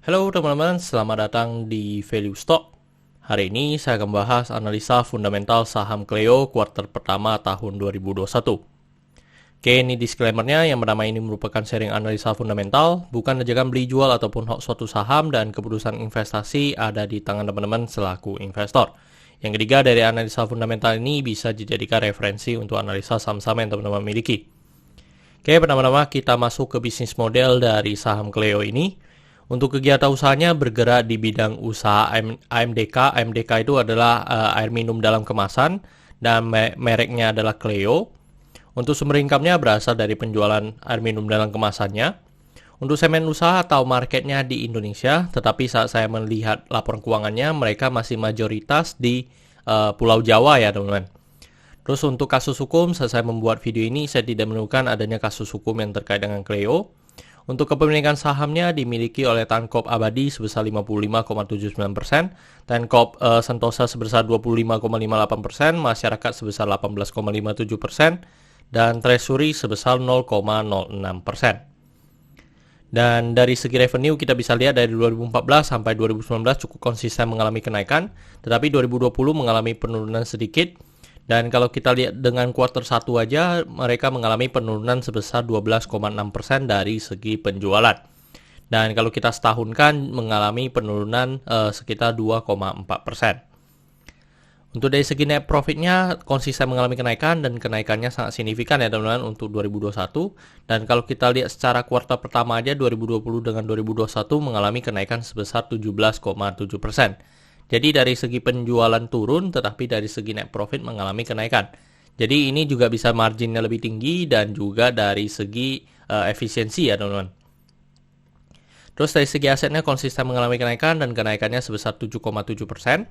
Halo teman-teman, selamat datang di Value Stock. Hari ini saya akan bahas analisa fundamental saham Cleo kuartal pertama tahun 2021. Oke, ini disclaimer-nya. Yang pertama, ini merupakan sharing analisa fundamental, bukan ajakan beli jual ataupun hoax suatu saham, dan keputusan investasi ada di tangan teman-teman selaku investor. Yang ketiga, dari analisa fundamental ini bisa dijadikan referensi untuk analisa saham-saham yang teman-teman miliki. Oke, pertama-tama kita masuk ke bisnis model dari saham Cleo ini. Untuk kegiatan usahanya bergerak di bidang usaha AMDK. AMDK itu adalah air minum dalam kemasan dan mereknya adalah Cleo. Untuk sumber income-nya berasal dari penjualan air minum dalam kemasannya. Untuk segmen usaha atau marketnya di Indonesia, tetapi saat saya melihat laporan keuangannya, mereka masih mayoritas di Pulau Jawa ya teman-teman. Terus untuk kasus hukum, saat saya membuat video ini, saya tidak menemukan adanya kasus hukum yang terkait dengan Cleo. Untuk kepemilikan sahamnya dimiliki oleh Tankop Abadi sebesar 55,79%, Tankop Sentosa sebesar 25,58%, masyarakat sebesar 18,57%, dan Treasury sebesar 0,06%. Dan dari segi revenue kita bisa lihat dari 2014 sampai 2019 cukup konsisten mengalami kenaikan, tetapi 2020 mengalami penurunan sedikit. Dan kalau kita lihat dengan kuartal 1 aja, mereka mengalami penurunan sebesar 12,6% dari segi penjualan. Dan kalau kita setahunkan mengalami penurunan sekitar 2,4%. Untuk dari segi net profitnya konsisten mengalami kenaikan dan kenaikannya sangat signifikan ya teman-teman untuk 2021. Dan kalau kita lihat secara kuartal pertama aja 2020 dengan 2021 mengalami kenaikan sebesar 17,7%. Jadi dari segi penjualan turun tetapi dari segi net profit mengalami kenaikan. Jadi ini juga bisa marginnya lebih tinggi dan juga dari segi efisiensi ya teman-teman. Terus dari segi asetnya konsisten mengalami kenaikan dan kenaikannya sebesar 7,7%.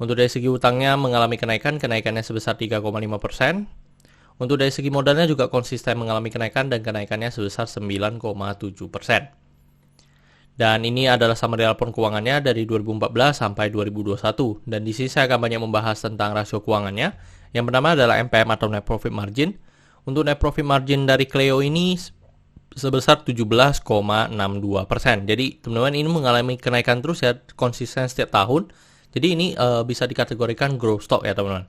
Untuk dari segi utangnya mengalami kenaikannya sebesar 3,5%. Untuk dari segi modalnya juga konsisten mengalami kenaikan dan kenaikannya sebesar 9,7%. Dan ini adalah summary laporan keuangannya dari 2014 sampai 2021. Dan di sini saya akan banyak membahas tentang rasio keuangannya. Yang pertama adalah NPM atau Net Profit Margin. Untuk Net Profit Margin dari Cleo ini sebesar 17,62%. Jadi teman-teman ini mengalami kenaikan terus ya, konsisten setiap tahun. Jadi ini bisa dikategorikan growth stock ya teman-teman.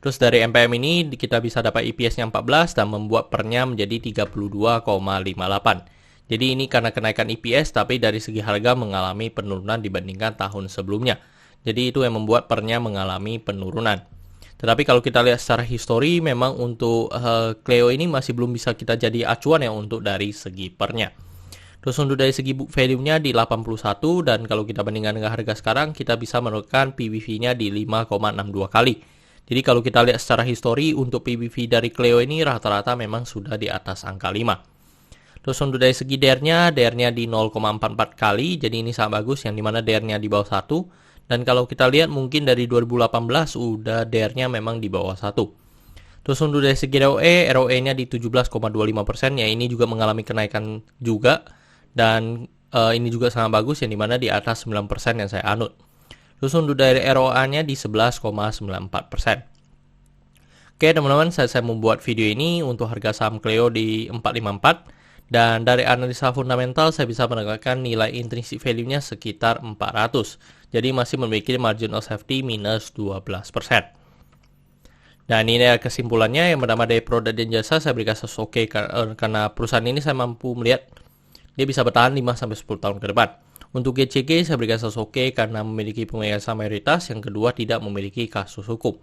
Terus dari NPM ini kita bisa dapat EPS-nya 14 dan membuat pernya menjadi 32,58. Jadi ini karena kenaikan EPS tapi dari segi harga mengalami penurunan dibandingkan tahun sebelumnya. Jadi itu yang membuat pernya mengalami penurunan. Tetapi kalau kita lihat secara histori memang untuk Cleo ini masih belum bisa kita jadi acuan ya untuk dari segi pernya. Terus untuk dari segi book value-nya di 81 dan kalau kita bandingkan dengan harga sekarang kita bisa menemukan PBV-nya di 5,62 kali. Jadi kalau kita lihat secara histori untuk PBV dari Cleo ini rata-rata memang sudah di atas angka 5. Terus untuk dari segi DER-nya di 0,44 kali, jadi ini sangat bagus yang dimana DER-nya di bawah 1. Dan kalau kita lihat mungkin dari 2018 udah DER-nya memang di bawah 1. Terus untuk dari segi ROE-nya di 17,25%, ya ini juga mengalami kenaikan juga. Dan ini juga sangat bagus yang dimana di atas 9% yang saya anut. Terus untuk dari ROA-nya di 11,94%. Oke teman-teman, saya membuat video ini untuk harga saham Cleo di 454. Dan dari analisa fundamental saya bisa menegakkan nilai intrinsic value-nya sekitar 400. Jadi masih memiliki margin of safety minus 12%. Dan ini adalah kesimpulannya. Yang pertama dari produk dan jasa saya berikan status oke karena perusahaan ini saya mampu melihat dia bisa bertahan 5-10 tahun ke depan. Untuk GCG saya berikan status oke karena memiliki pemilikan mayoritas. Yang kedua tidak memiliki kasus hukum.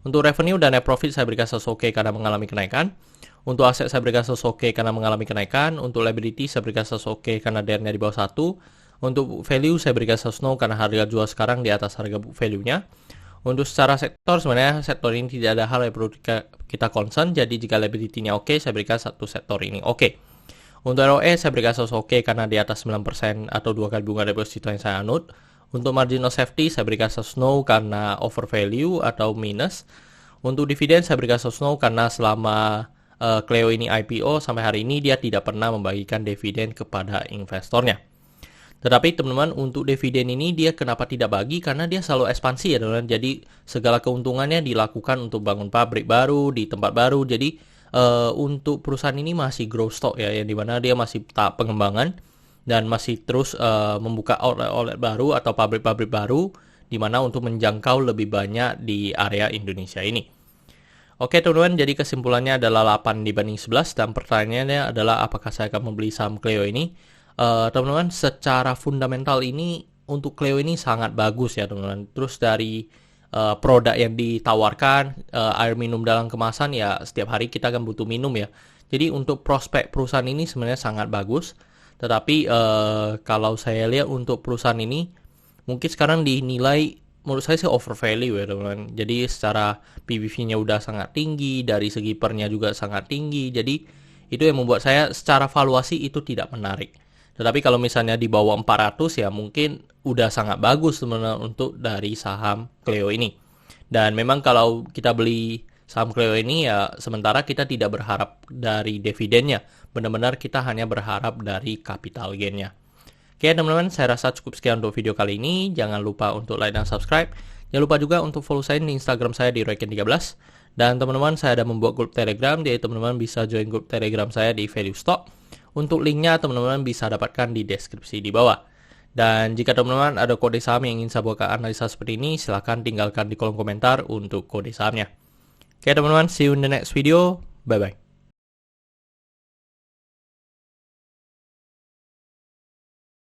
Untuk revenue dan net profit saya berikan status oke karena mengalami kenaikan. Untuk aset saya berikan status oke karena mengalami kenaikan. Untuk liability saya berikan status oke karena DER-nya di bawah 1. Untuk value saya berikan status no karena harga jual sekarang di atas harga book value-nya. Untuk secara sektor sebenarnya sektor ini tidak ada hal yang perlu kita concern. Jadi jika liability-nya oke saya berikan satu sektor ini oke. Untuk ROE saya berikan status oke karena di atas 9% atau 2 kali bunga deposito yang saya anut. Untuk margin of safety saya berikan status no karena over value atau minus. Untuk dividen saya berikan status no karena selama Cleo ini IPO sampai hari ini dia tidak pernah membagikan dividen kepada investornya. Tetapi teman-teman untuk dividen ini dia kenapa tidak bagi? Karena dia selalu ekspansi ya teman-teman. Jadi segala keuntungannya dilakukan untuk bangun pabrik baru di tempat baru. Jadi untuk perusahaan ini masih growth stock ya, yang dimana dia masih tahap pengembangan. dan masih terus membuka outlet-outlet baru atau pabrik-pabrik baru di mana untuk menjangkau lebih banyak di area Indonesia ini. Oke teman-teman, jadi kesimpulannya adalah 8 dibanding 11 dan pertanyaannya adalah apakah saya akan membeli saham Cleo ini. Teman-teman, secara fundamental ini untuk Cleo ini sangat bagus ya teman-teman. Terus dari produk yang ditawarkan, air minum dalam kemasan ya setiap hari kita akan butuh minum ya. Jadi untuk prospek perusahaan ini sebenarnya sangat bagus. Tetapi kalau saya lihat untuk perusahaan ini mungkin sekarang dinilai menurut saya sih over value ya teman-teman. Jadi secara PBV-nya udah sangat tinggi, dari segi per-nya juga sangat tinggi. Jadi itu yang membuat saya secara valuasi itu tidak menarik. Tetapi kalau misalnya di bawah 400 ya mungkin udah sangat bagus sebenarnya untuk dari saham Cleo ini. Dan memang kalau kita beli saham Cleo ini ya sementara kita tidak berharap dari dividennya. Benar-benar kita hanya berharap dari capital gain-nya. Oke teman-teman, saya rasa cukup sekian untuk video kali ini. Jangan lupa untuk like dan subscribe. Jangan lupa juga untuk follow saya di Instagram saya di Royken13. Dan teman-teman, saya ada membuat grup Telegram, jadi teman-teman bisa join grup Telegram saya di Value Stock. Untuk linknya teman-teman bisa dapatkan di deskripsi di bawah. Dan jika teman-teman ada kode saham yang ingin saya buatkan analisa seperti ini, silahkan tinggalkan di kolom komentar untuk kode sahamnya. Oke teman-teman, see you in the next video. Bye-bye.